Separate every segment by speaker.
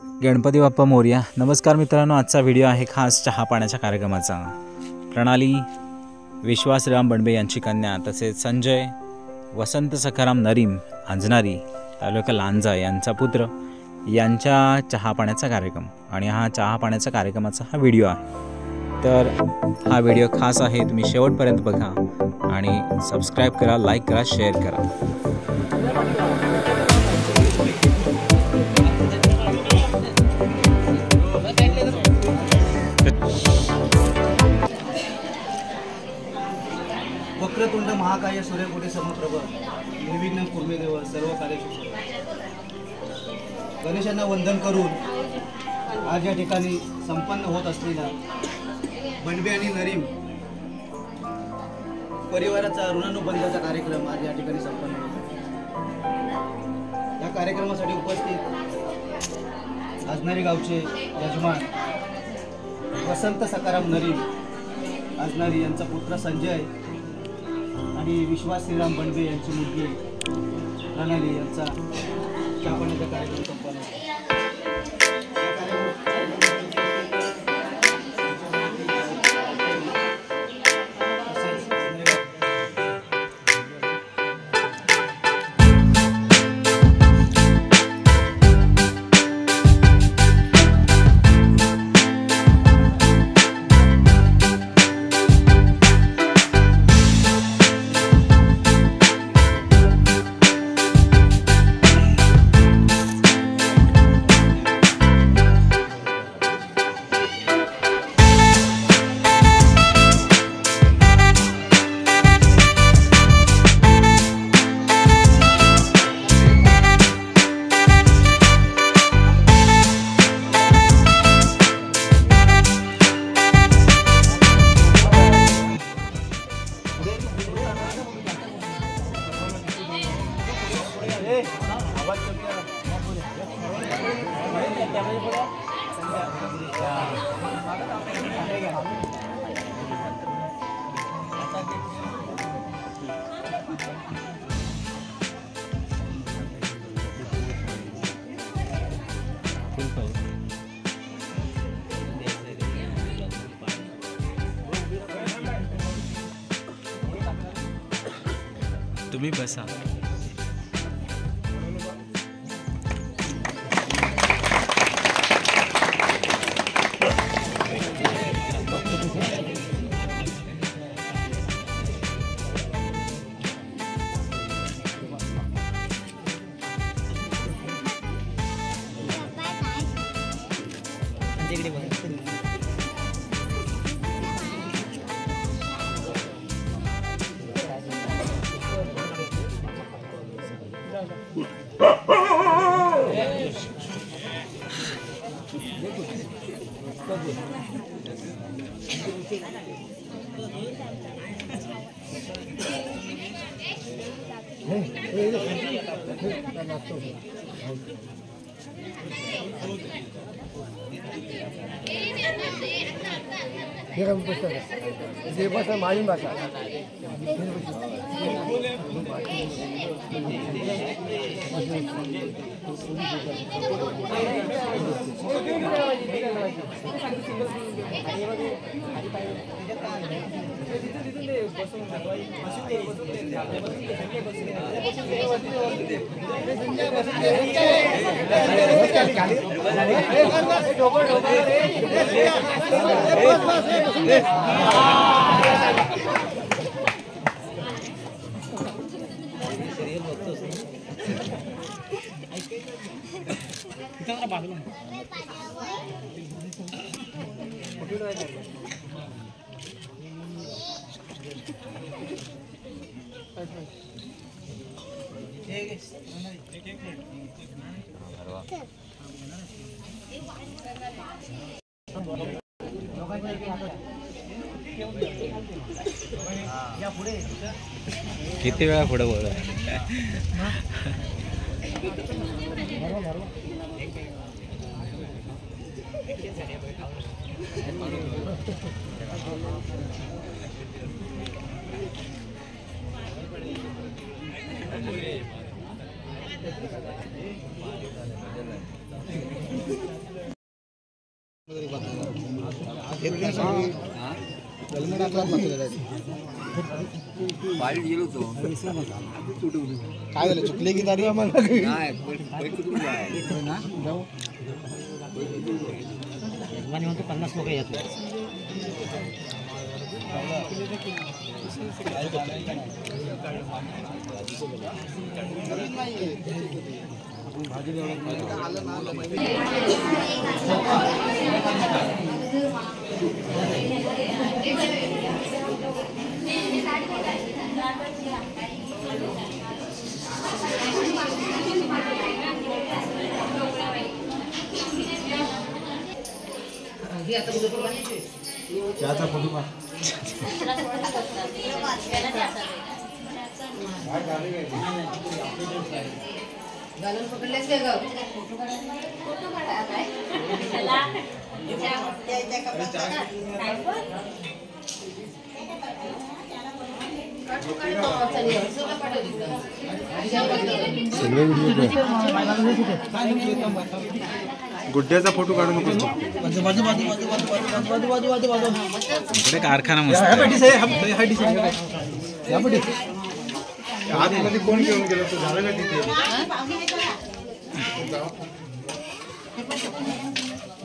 Speaker 1: गणपती बाप्पा मोरया। नमस्कार मित्रांनो, आजचा व्हिडिओ आहे खास चहा पाण्याच्या कार्यक्रमाचा। प्रणाली विश्वासराम बनबे यांची कन्या तसेच संजय वसंत सखाराम नरीम अंजनारी तालुका लांजा यांचा पुत्र यांच्या चहा पाण्याचा कार्यक्रम आणि हा चहा पाण्याच्या कार्यक्रमाचा हा व्हिडिओ आहे। तर हा व्हिडिओ खास आहे, तुम्ही शेवटपर्यंत बघा आणि सबस्क्राइब करा, लाईक करा, शेअर करा।
Speaker 2: वक्रतुंड महाकाय सूर्यकोटी समप्रभ निर्विघ्न कुर्मे देव सर्व कार्येषु गणेशांना वंदन करून आज या ठिकाणी संपन्न होत असलेला बनबे आणि नरीम परिवाराचा ऋणानुबंधाचा कार्यक्रम आज या ठिकाणी संपन्न होत आहे। या कार्यक्रमासाठी उपस्थित आजनारी गावचे यजमान वसंत सखाराम नरीम आजनारी यांचा पुत्र संजय आणि विश्वास श्रीराम बनबे यांची मुलगी प्रणाली यांचा चहा पाण्याचा कार्यक्रम संपन्न होता।
Speaker 1: तुम्ही बसा।
Speaker 2: मालीम भाषा
Speaker 1: किती वेळा पुढे बोल।
Speaker 2: Thank you. काय झालं चुकले की दारी आम्हाला 50 लोक येत चहाचा फोटो पहा
Speaker 3: घालून पकडलेच काय गं फोटो काढा काय चला त्या कपडा
Speaker 2: गुड्ड्याचा फोटो काढू नको
Speaker 1: इकडे कारखाना मस्त
Speaker 2: आतमध्ये कोण घेऊन गेलो तो झालं का तिथे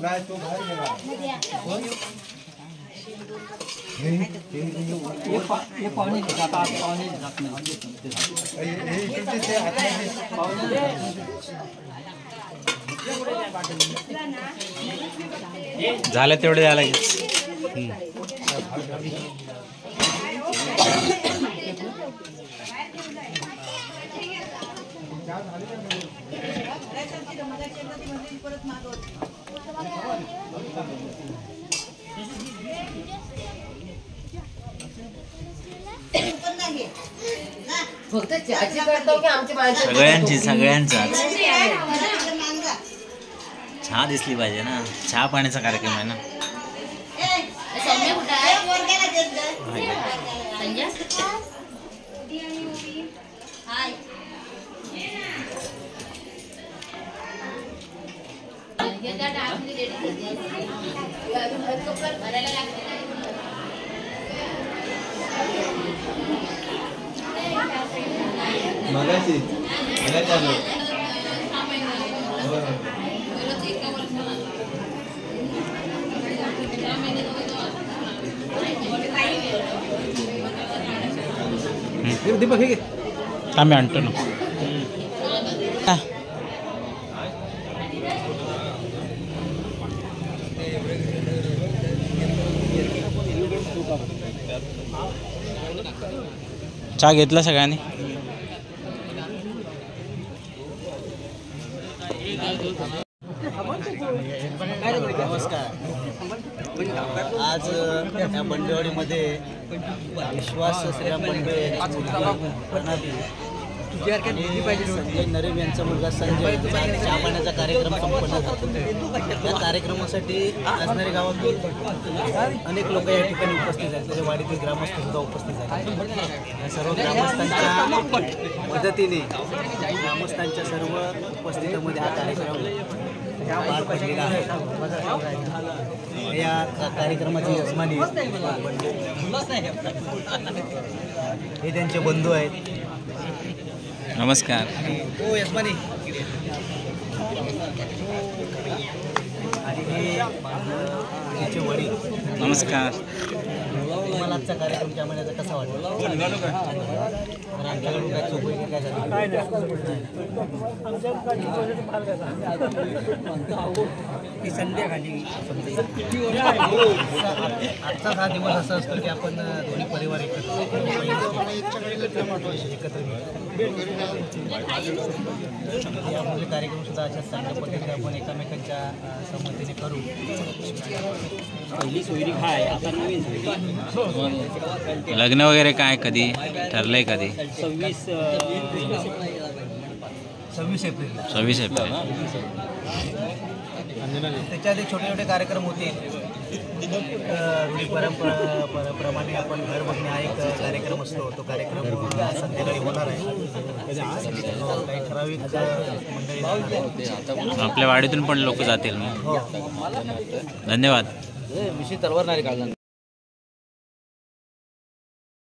Speaker 2: नाही तो बाहेर गेला
Speaker 1: झालं तेवढे झालं
Speaker 3: फक्त चहाची करतो की आमची माणसं
Speaker 1: सगळ्यांचाच चहा दिसली पाहिजे ना चहा पाण्याचा कार्यक्रम आहे ना
Speaker 3: संजय कुठं आहे संजय हाय
Speaker 2: मगाशी दीपक हे
Speaker 1: आम्ही आणतो ना चहा घेतला सगळ्यांनी
Speaker 2: नमस्कार आज या बंडेवाडीमध्ये विश्वास श्रीराम बंडे प्रणाली आणि संजय नरेम यांचा मुलगा संजय चहा पाण्याचा कार्यक्रम संपन्न झाला या कार्यक्रमासाठी आजनारी गावातून अनेक लोक या ठिकाणी उपस्थित आहेत त्याच्या वाडीतील ग्रामस्थ सुद्धा उपस्थित आहेत या सर्व ग्रामस्थांच्या मदतीने ग्रामस्थांच्या सर्व उपस्थितीमध्ये हा कार्यक्रम पार पडलेला आहे या कार्यक्रमाची यजमानी हे त्यांचे बंधू आहेत
Speaker 1: नमस्कार
Speaker 2: हो यजमानी आणि हे त्याचे वडील
Speaker 1: नमस्कार
Speaker 2: तुम्हाला आजचा कार्यक्रम त्या महिन्याचा कसा वाटला आमच्याकडून काय चूक वगैरे काय झाली आजचा हा दिवस असा असतो की आपण दोन्ही परिवार एकत्र यापुढे कार्यक्रम सुद्धा अशा चांगल्या पद्धतीने आपण एकमेकांच्या संमतीने करू पहिली सोयरी काय आता
Speaker 1: लग्न वगैरे काय कधी ठरलंय कधी
Speaker 2: 26 एप्रिल
Speaker 1: 26 एप्रिल
Speaker 2: त्याच्यात छोटे छोटे कार्यक्रम होतील रूढी परंपराप्रमाणे आपण घर बघणे हा एक कार्यक्रम असतो. तो कार्यक्रम संध्याकाळी होणार आहे. काही ठराविक मंडळी जाणार आहे.
Speaker 1: आपल्या वाडीतून पण लोक जातील मग.
Speaker 2: हो.
Speaker 1: धन्यवाद.
Speaker 4: विषय तलवार नाही काढला.